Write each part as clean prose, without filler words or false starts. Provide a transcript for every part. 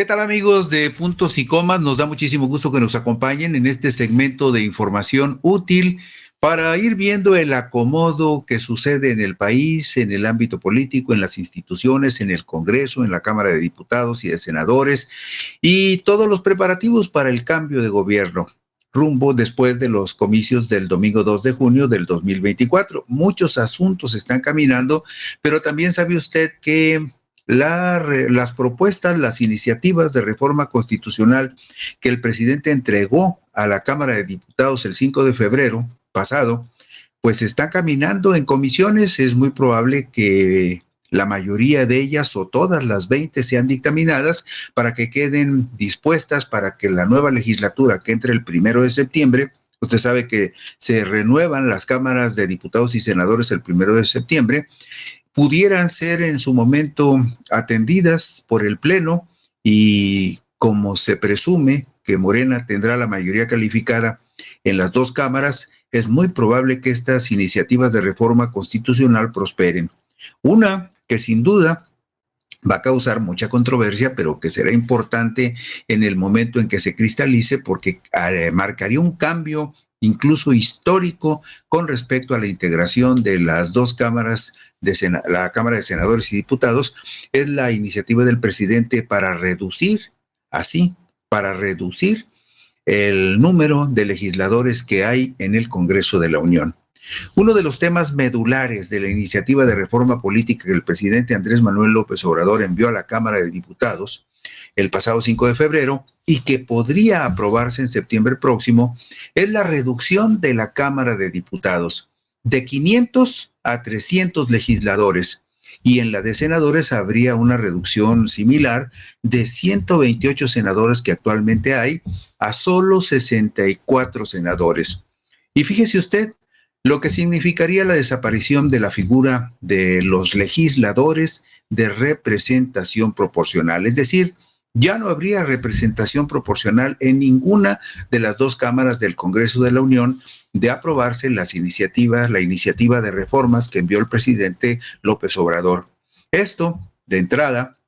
¿Qué tal, amigos de Puntos y Comas? Nos da muchísimo gusto que nos acompañen en este segmento de información útil para ir viendo el acomodo que sucede en el país, en el ámbito político, en las instituciones, en el Congreso, en la Cámara de Diputados y de Senadores y todos los preparativos para el cambio de gobierno rumbo después de los comicios del domingo 2 de junio del 2024. Muchos asuntos están caminando, pero también sabe usted que las propuestas, las iniciativas de reforma constitucional que el presidente entregó a la Cámara de Diputados el 5 de febrero pasado, pues están caminando en comisiones. Es muy probable que la mayoría de ellas o todas las 20 sean dictaminadas para que queden dispuestas para que la nueva legislatura que entre el 1 de septiembre, usted sabe que se renuevan las cámaras de diputados y senadores el 1 de septiembre, pudieran ser en su momento atendidas por el Pleno y como se presume que Morena tendrá la mayoría calificada en las dos cámaras, es muy probable que estas iniciativas de reforma constitucional prosperen. Una que sin duda va a causar mucha controversia, pero que será importante en el momento en que se cristalice porque marcaría un cambio incluso histórico con respecto a la integración de las dos cámaras, la Cámara de Senadores y Diputados, es la iniciativa del presidente para reducir el número de legisladores que hay en el Congreso de la Unión. Uno de los temas medulares de la iniciativa de reforma política que el presidente Andrés Manuel López Obrador envió a la Cámara de Diputados el pasado 5 de febrero y que podría aprobarse en septiembre próximo es la reducción de la Cámara de Diputados de 500 a 300 legisladores, y en la de senadores habría una reducción similar de 128 senadores que actualmente hay a solo 64 senadores. Y fíjese usted lo que significaría la desaparición de la figura de los legisladores de representación proporcional, es decir, ya no habría representación proporcional en ninguna de las dos cámaras del Congreso de la Unión de aprobarse la iniciativa de reformas que envió el presidente López Obrador. Esto, de entrada,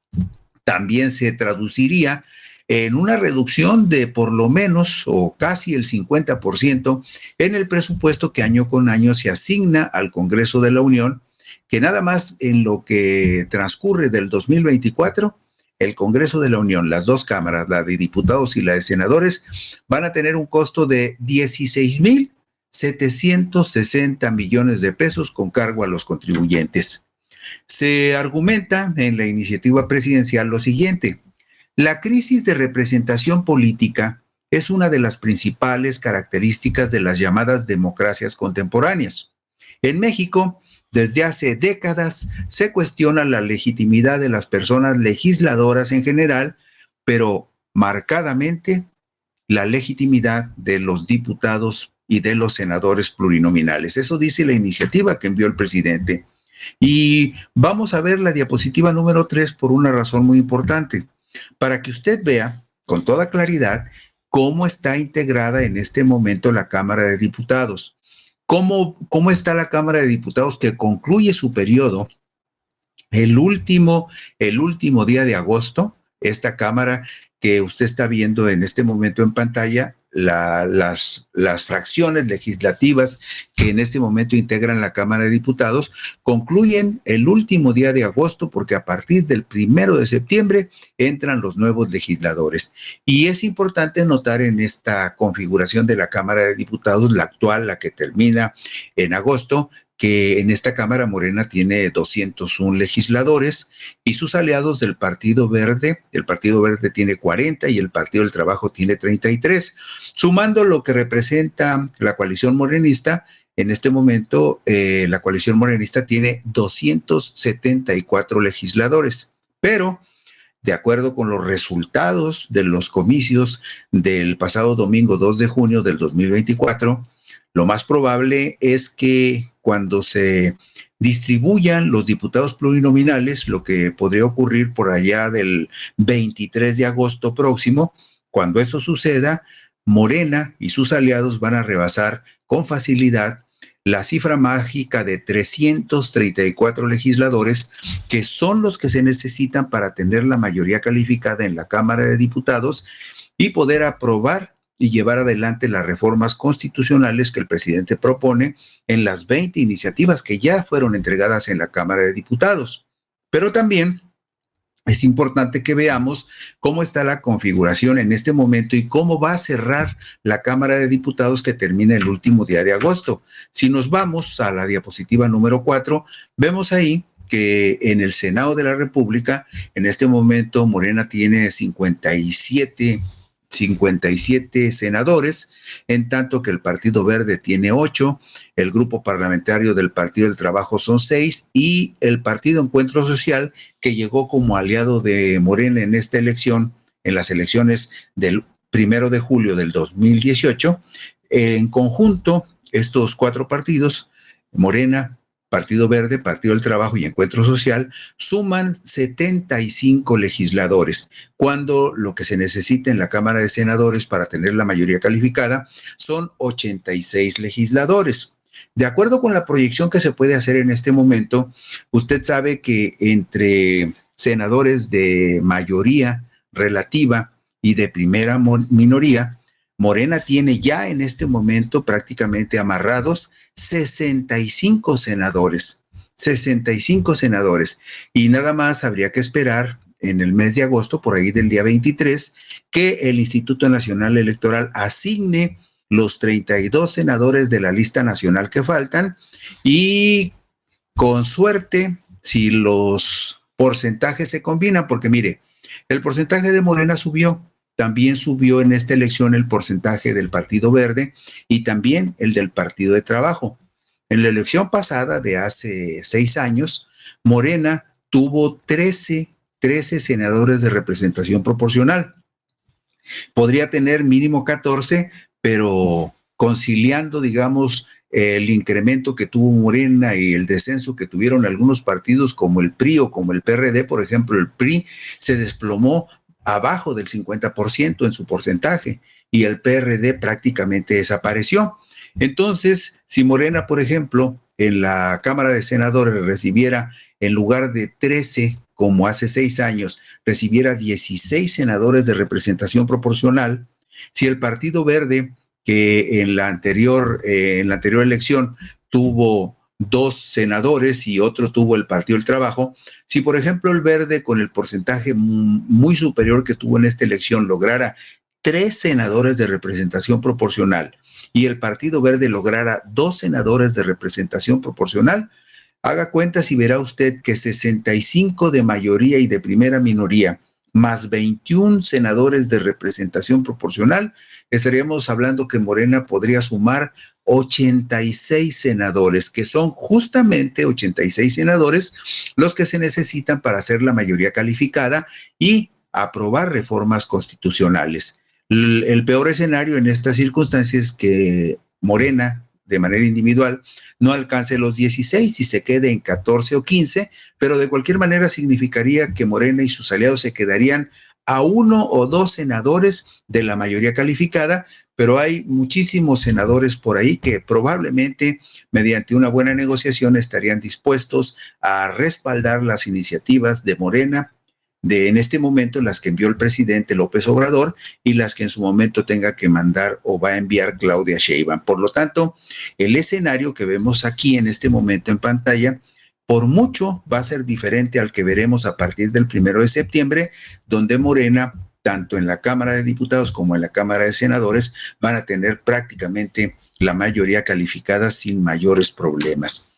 también se traduciría en una reducción de por lo menos o casi el 50% en el presupuesto que año con año se asigna al Congreso de la Unión, que nada más en lo que transcurre del 2024, el Congreso de la Unión, las dos cámaras, la de diputados y la de senadores, van a tener un costo de 16,760 millones de pesos con cargo a los contribuyentes. Se argumenta en la iniciativa presidencial lo siguiente: la crisis de representación política es una de las principales características de las llamadas democracias contemporáneas. En México, desde hace décadas, se cuestiona la legitimidad de las personas legisladoras en general, pero marcadamente la legitimidad de los diputados y de los senadores plurinominales. Eso dice la iniciativa que envió el presidente. Y vamos a ver la diapositiva número 3 por una razón muy importante, para que usted vea con toda claridad cómo está integrada en este momento la Cámara de Diputados. ¿Cómo está la Cámara de Diputados que concluye su periodo el último día de agosto? Esta Cámara que usted está viendo en este momento en pantalla, las fracciones legislativas que en este momento integran la Cámara de Diputados concluyen el último día de agosto, porque a partir del 1 de septiembre entran los nuevos legisladores. Y es importante notar en esta configuración de la Cámara de Diputados, la actual, la que termina en agosto, que en esta Cámara Morena tiene 201 legisladores y sus aliados del Partido Verde, el Partido Verde tiene 40 y el Partido del Trabajo tiene 33. Sumando lo que representa la coalición morenista, en este momento la coalición morenista tiene 274 legisladores, pero de acuerdo con los resultados de los comicios del pasado domingo 2 de junio del 2024, lo más probable es que cuando se distribuyan los diputados plurinominales, lo que podría ocurrir por allá del 23 de agosto próximo, cuando eso suceda, Morena y sus aliados van a rebasar con facilidad la cifra mágica de 334 legisladores, que son los que se necesitan para tener la mayoría calificada en la Cámara de Diputados y poder aprobar y llevar adelante las reformas constitucionales que el presidente propone en las 20 iniciativas que ya fueron entregadas en la Cámara de Diputados. Pero también es importante que veamos cómo está la configuración en este momento y cómo va a cerrar la Cámara de Diputados que termina el último día de agosto. Si nos vamos a la diapositiva número 4, vemos ahí que en el Senado de la República, en este momento Morena tiene 57 senadores, en tanto que el Partido Verde tiene 8, el grupo parlamentario del Partido del Trabajo son 6 y el Partido Encuentro Social, que llegó como aliado de Morena en esta elección, en las elecciones del 1 de julio del 2018, en conjunto, estos 4 partidos, Morena, Partido Verde, Partido del Trabajo y Encuentro Social, suman 75 legisladores, cuando lo que se necesita en la Cámara de Senadores para tener la mayoría calificada son 86 legisladores. De acuerdo con la proyección que se puede hacer en este momento, usted sabe que entre senadores de mayoría relativa y de primera minoría, Morena tiene ya en este momento prácticamente amarrados 65 senadores, y nada más habría que esperar en el mes de agosto, por ahí del día 23, que el Instituto Nacional Electoral asigne los 32 senadores de la lista nacional que faltan y con suerte, si los porcentajes se combinan, porque mire, el porcentaje de Morena subió, también subió en esta elección el porcentaje del Partido Verde y también el del Partido de Trabajo. En la elección pasada de hace 6 años, Morena tuvo 13 senadores de representación proporcional. Podría tener mínimo 14, pero conciliando, digamos, el incremento que tuvo Morena y el descenso que tuvieron algunos partidos como el PRI o como el PRD, por ejemplo, el PRI se desplomó abajo del 50% en su porcentaje y el PRD prácticamente desapareció. Entonces, si Morena, por ejemplo, en la Cámara de Senadores recibiera, en lugar de 13, como hace 6 años, recibiera 16 senadores de representación proporcional, si el Partido Verde, que en la anterior elección tuvo 2 senadores y otro tuvo el Partido del Trabajo, si por ejemplo el Verde con el porcentaje muy superior que tuvo en esta elección lograra 3 senadores de representación proporcional y el Partido Verde lograra 2 senadores de representación proporcional, haga cuentas y verá usted que 65 de mayoría y de primera minoría más 21 senadores de representación proporcional, estaríamos hablando que Morena podría sumar 86 senadores, que son justamente 86 senadores los que se necesitan para hacer la mayoría calificada y aprobar reformas constitucionales. El peor escenario en estas circunstancias es que Morena, de manera individual, no alcance los 16 y se quede en 14 o 15, pero de cualquier manera significaría que Morena y sus aliados se quedarían a 1 o 2 senadores de la mayoría calificada, pero hay muchísimos senadores por ahí que probablemente mediante una buena negociación estarían dispuestos a respaldar las iniciativas de Morena, en este momento las que envió el presidente López Obrador y las que en su momento tenga que mandar o va a enviar Claudia Sheinbaum. Por lo tanto, el escenario que vemos aquí en este momento en pantalla, por mucho va a ser diferente al que veremos a partir del 1 de septiembre, donde Morena, tanto en la Cámara de Diputados como en la Cámara de Senadores, van a tener prácticamente la mayoría calificada sin mayores problemas.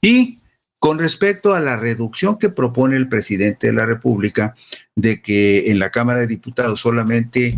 Y con respecto a la reducción que propone el presidente de la República, de que en la Cámara de Diputados solamente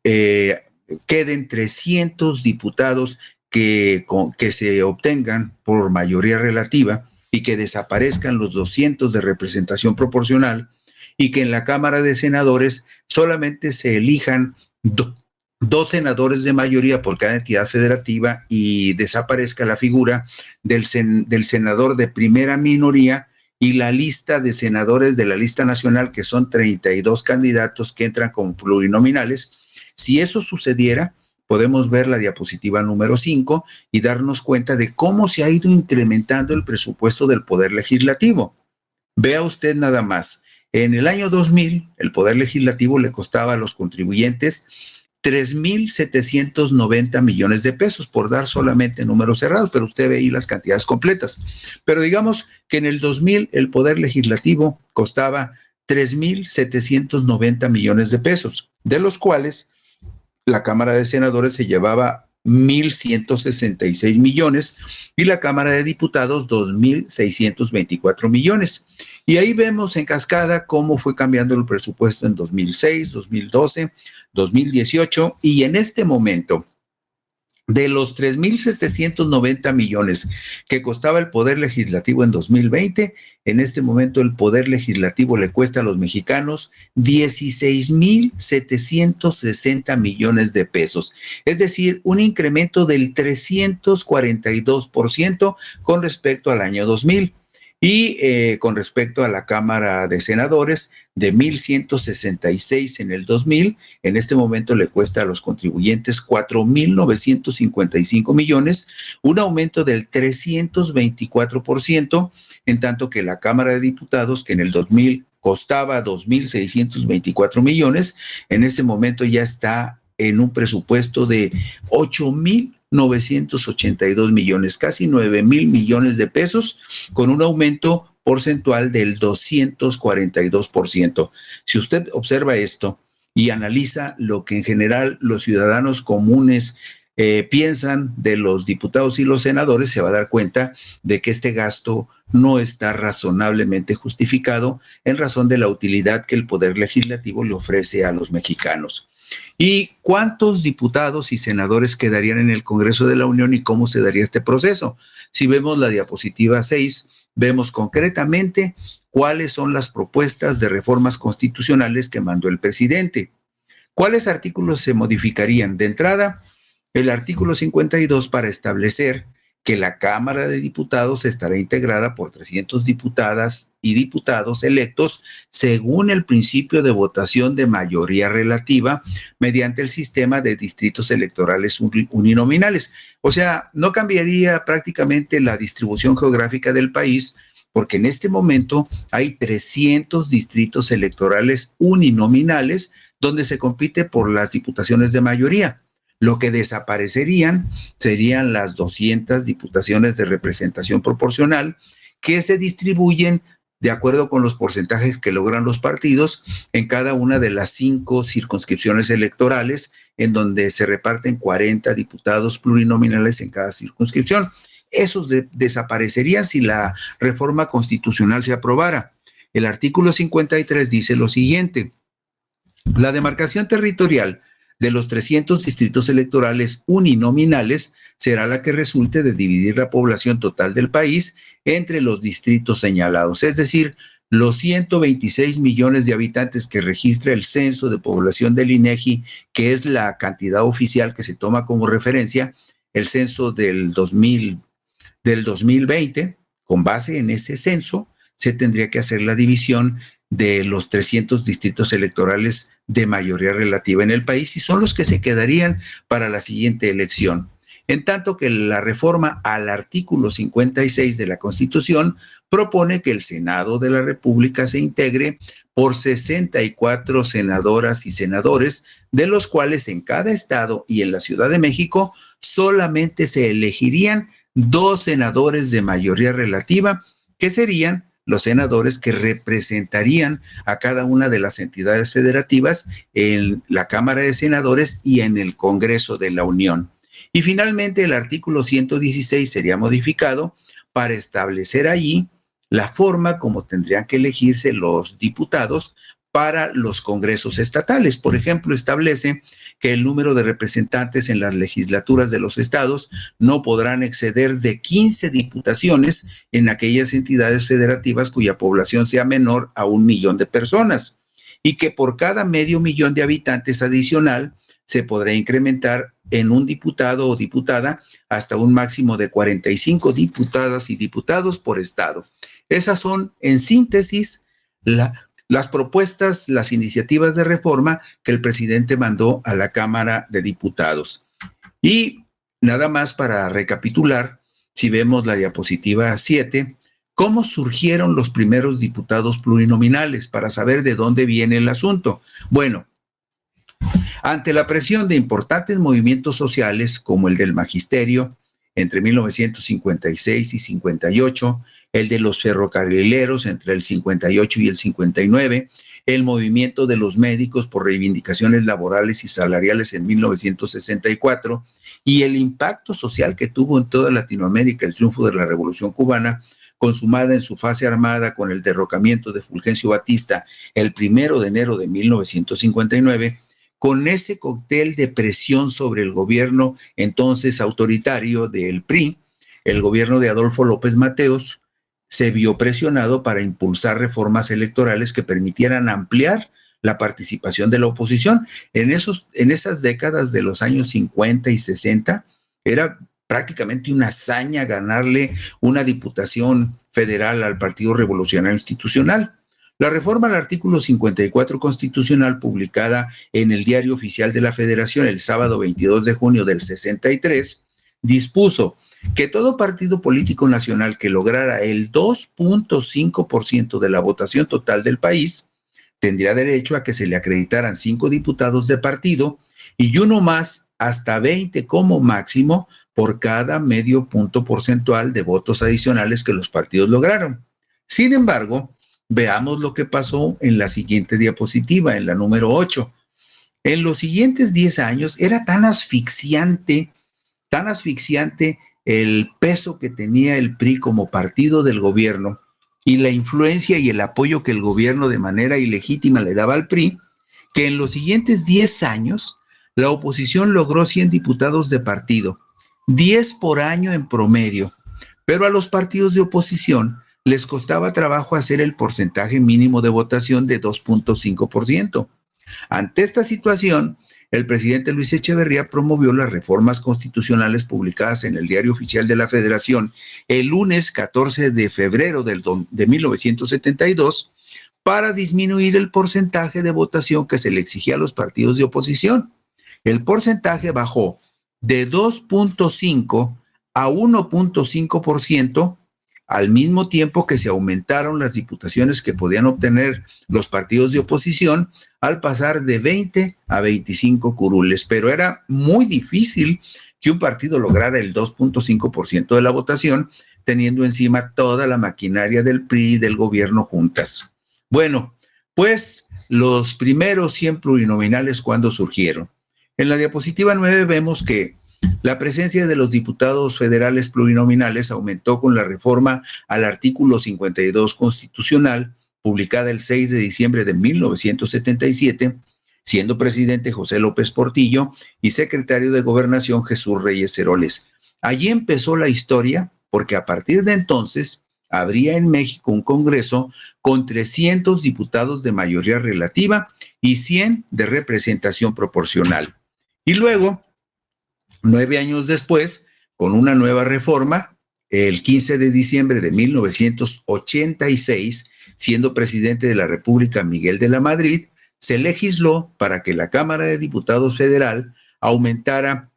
queden 300 diputados que se obtengan por mayoría relativa y que desaparezcan los 200 de representación proporcional y que en la Cámara de Senadores solamente se elijan 2 senadores de mayoría por cada entidad federativa y desaparezca la figura del senador de primera minoría y la lista de senadores de la lista nacional, que son 32 candidatos que entran como plurinominales. Si eso sucediera, podemos ver la diapositiva número 5 y darnos cuenta de cómo se ha ido incrementando el presupuesto del Poder Legislativo. Vea usted nada más, en el año 2000 el Poder Legislativo le costaba a los contribuyentes 3,790 millones de pesos, por dar solamente números cerrados, pero usted ve ahí las cantidades completas. Pero digamos que en el 2000 el Poder Legislativo costaba 3,790 millones de pesos, de los cuales la Cámara de Senadores se llevaba 1,166 millones y la Cámara de Diputados 2,624 millones. Y ahí vemos en cascada cómo fue cambiando el presupuesto en 2006, 2012, 2018 y en este momento, de los 3,790 millones que costaba el Poder Legislativo en 2020, en este momento el Poder Legislativo le cuesta a los mexicanos 16,760 millones de pesos. Es decir, un incremento del 342% con respecto al año 2000. Y con respecto a la Cámara de Senadores, de 1,166 en el 2000, en este momento le cuesta a los contribuyentes 4,955 millones, un aumento del 324%, en tanto que la Cámara de Diputados, que en el 2000 costaba 2,624 millones, en este momento ya está en un presupuesto de 8,982 millones, casi 9,000 millones de pesos, con un aumento porcentual del 242%. Si usted observa esto y analiza lo que en general los ciudadanos comunes piensan de los diputados y los senadores, se va a dar cuenta de que este gasto no está razonablemente justificado en razón de la utilidad que el Poder Legislativo le ofrece a los mexicanos. ¿Y cuántos diputados y senadores quedarían en el Congreso de la Unión y cómo se daría este proceso? Si vemos la diapositiva 6, vemos concretamente cuáles son las propuestas de reformas constitucionales que mandó el presidente. ¿Cuáles artículos se modificarían? De entrada, el artículo 52 para establecer que la Cámara de Diputados estará integrada por 300 diputadas y diputados electos según el principio de votación de mayoría relativa mediante el sistema de distritos electorales uninominales. O sea, no cambiaría prácticamente la distribución geográfica del país, porque en este momento hay 300 distritos electorales uninominales donde se compite por las diputaciones de mayoría. Lo que desaparecerían serían las 200 diputaciones de representación proporcional que se distribuyen de acuerdo con los porcentajes que logran los partidos en cada una de las 5 circunscripciones electorales, en donde se reparten 40 diputados plurinominales en cada circunscripción. Esos desaparecerían si la reforma constitucional se aprobara. El artículo 53 dice lo siguiente: la demarcación territorial de los 300 distritos electorales uninominales será la que resulte de dividir la población total del país entre los distritos señalados. Es decir, los 126 millones de habitantes que registra el Censo de Población del INEGI, que es la cantidad oficial que se toma como referencia, el censo del 2020, con base en ese censo, se tendría que hacer la división de los 300 distritos electorales de mayoría relativa en el país y son los que se quedarían para la siguiente elección. En tanto que la reforma al artículo 56 de la Constitución propone que el Senado de la República se integre por 64 senadoras y senadores, de los cuales en cada estado y en la Ciudad de México solamente se elegirían 2 senadores de mayoría relativa, que serían los senadores que representarían a cada una de las entidades federativas en la Cámara de Senadores y en el Congreso de la Unión. Y finalmente el artículo 116 sería modificado para establecer allí la forma como tendrían que elegirse los diputados para los congresos estatales. Por ejemplo, establece que el número de representantes en las legislaturas de los estados no podrán exceder de 15 diputaciones en aquellas entidades federativas cuya población sea menor a 1 millón de personas, y que por cada medio millón de habitantes adicional se podrá incrementar en un diputado o diputada hasta un máximo de 45 diputadas y diputados por estado. Esas son, en síntesis, las propuestas, las iniciativas de reforma que el presidente mandó a la Cámara de Diputados. Y nada más para recapitular, si vemos la diapositiva 7, ¿cómo surgieron los primeros diputados plurinominales? Para saber de dónde viene el asunto. Bueno, ante la presión de importantes movimientos sociales como el del magisterio entre 1956 y 58, el de los ferrocarrileros entre el 58 y el 59, el movimiento de los médicos por reivindicaciones laborales y salariales en 1964 y el impacto social que tuvo en toda Latinoamérica el triunfo de la Revolución Cubana, consumada en su fase armada con el derrocamiento de Fulgencio Batista el 1 de enero de 1959, con ese cóctel de presión sobre el gobierno entonces autoritario del PRI, el gobierno de Adolfo López Mateos se vio presionado para impulsar reformas electorales que permitieran ampliar la participación de la oposición. En esas décadas de los años 50 y 60 era prácticamente una hazaña ganarle una diputación federal al Partido Revolucionario Institucional. La reforma al artículo 54 constitucional, publicada en el Diario Oficial de la Federación el sábado 22 de junio del 63, dispuso que todo partido político nacional que lograra el 2.5% de la votación total del país tendría derecho a que se le acreditaran 5 diputados de partido y uno más hasta 20 como máximo por cada medio punto porcentual de votos adicionales que los partidos lograron. Sin embargo, veamos lo que pasó en la siguiente diapositiva, en la número 8. En los siguientes 10 años era tan asfixiante el peso que tenía el PRI como partido del gobierno y la influencia y el apoyo que el gobierno de manera ilegítima le daba al PRI, que en los siguientes 10 años la oposición logró 100 diputados de partido, 10 por año en promedio, pero a los partidos de oposición les costaba trabajo hacer el porcentaje mínimo de votación de 2.5%. Ante esta situación, el presidente Luis Echeverría promovió las reformas constitucionales publicadas en el Diario Oficial de la Federación el lunes 14 de febrero de 1972 para disminuir el porcentaje de votación que se le exigía a los partidos de oposición. El porcentaje bajó de 2.5 a 1.5%, al mismo tiempo que se aumentaron las diputaciones que podían obtener los partidos de oposición al pasar de 20 a 25 curules, pero era muy difícil que un partido lograra el 2.5% de la votación teniendo encima toda la maquinaria del PRI y del gobierno juntas. Bueno, pues los primeros 100 plurinominales, ¿cuándo surgieron? En la diapositiva 9 vemos que la presencia de los diputados federales plurinominales aumentó con la reforma al artículo 52 constitucional, publicada el 6 de diciembre de 1977, siendo presidente José López Portillo y secretario de Gobernación Jesús Reyes Heroles. Allí empezó la historia, porque a partir de entonces habría en México un Congreso con 300 diputados de mayoría relativa y 100 de representación proporcional. Y luego, 9 años después, con una nueva reforma, el 15 de diciembre de 1986, siendo presidente de la República Miguel de la Madrid, se legisló para que la Cámara de Diputados Federal aumentara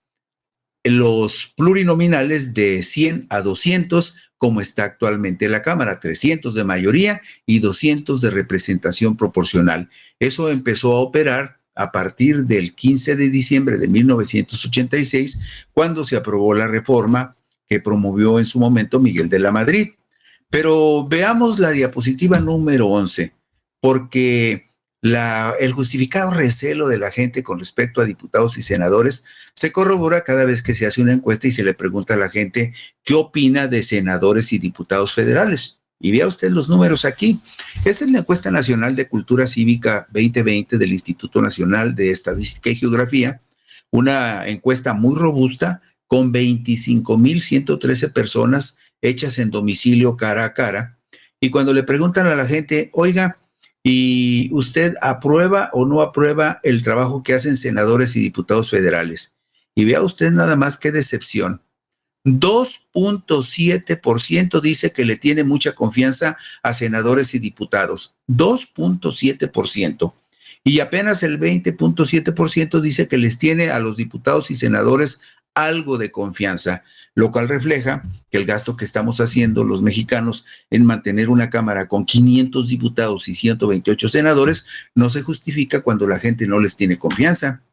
los plurinominales de 100 a 200, como está actualmente la Cámara, 300 de mayoría y 200 de representación proporcional. Eso empezó a operar a partir del 15 de diciembre de 1986, cuando se aprobó la reforma que promovió en su momento Miguel de la Madrid. Pero veamos la diapositiva número 11, porque el justificado recelo de la gente con respecto a diputados y senadores se corrobora cada vez que se hace una encuesta y se le pregunta a la gente qué opina de senadores y diputados federales. Y vea usted los números aquí. Esta es la encuesta nacional de cultura cívica 2020 del Instituto Nacional de Estadística y Geografía, una encuesta muy robusta con 25,113 personas hechas en domicilio cara a cara. Y cuando le preguntan a la gente, oiga, ¿y usted aprueba o no aprueba el trabajo que hacen senadores y diputados federales? Y vea usted nada más qué decepción. 2.7% dice que le tiene mucha confianza a senadores y diputados. 2.7%. Y apenas el 20.7% dice que les tiene a los diputados y senadores algo de confianza, lo cual refleja que el gasto que estamos haciendo los mexicanos en mantener una Cámara con 500 diputados y 128 senadores no se justifica cuando la gente no les tiene confianza.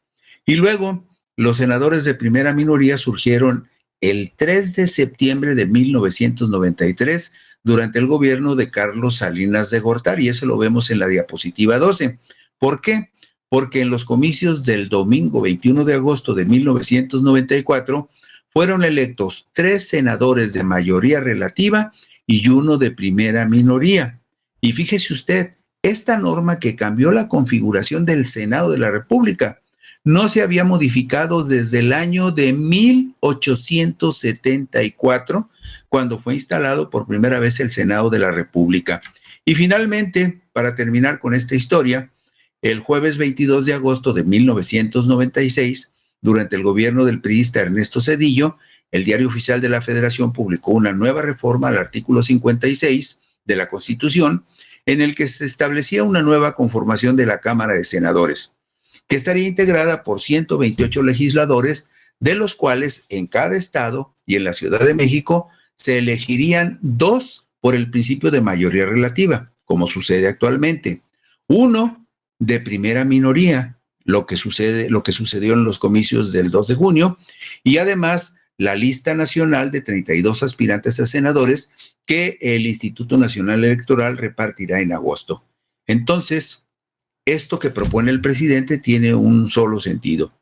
Y luego, los senadores de primera minoría surgieron el 3 de septiembre de 1993 durante el gobierno de Carlos Salinas de Gortari, y eso lo vemos en la diapositiva 12. ¿Por qué? Porque en los comicios del domingo 21 de agosto de 1994 fueron electos 3 senadores de mayoría relativa y 1 de primera minoría. Y fíjese usted, esta norma que cambió la configuración del Senado de la República no se había modificado desde el año de 1874, cuando fue instalado por primera vez el Senado de la República. Y finalmente, para terminar con esta historia, el jueves 22 de agosto de 1996, durante el gobierno del priista Ernesto Zedillo, el Diario Oficial de la Federación publicó una nueva reforma al artículo 56 de la Constitución, en el que se establecía una nueva conformación de la Cámara de Senadores, que estaría integrada por 128 legisladores, de los cuales en cada estado y en la Ciudad de México se elegirían 2 por el principio de mayoría relativa, como sucede actualmente. 1 de primera minoría, lo que sucedió en los comicios del 2 de junio, y además la lista nacional de 32 aspirantes a senadores que el Instituto Nacional Electoral repartirá en agosto. Entonces, esto que propone el presidente tiene un solo sentido: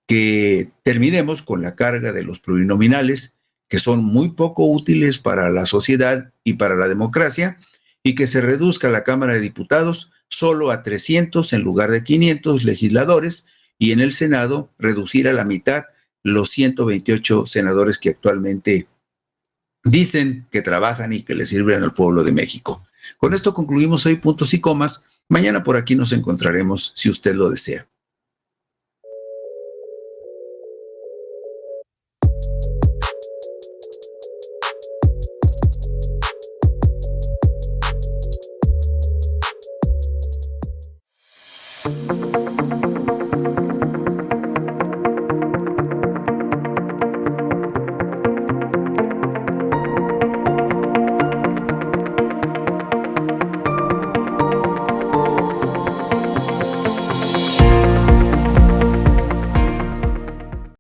que terminemos con la carga de los plurinominales, que son muy poco útiles para la sociedad y para la democracia, y que se reduzca la Cámara de Diputados solo a 300 en lugar de 500 legisladores, y en el Senado reducir a la mitad los 128 senadores que actualmente dicen que trabajan y que le sirven al pueblo de México. Con esto concluimos hoy Puntos y Comas. Mañana por aquí nos encontraremos si usted lo desea.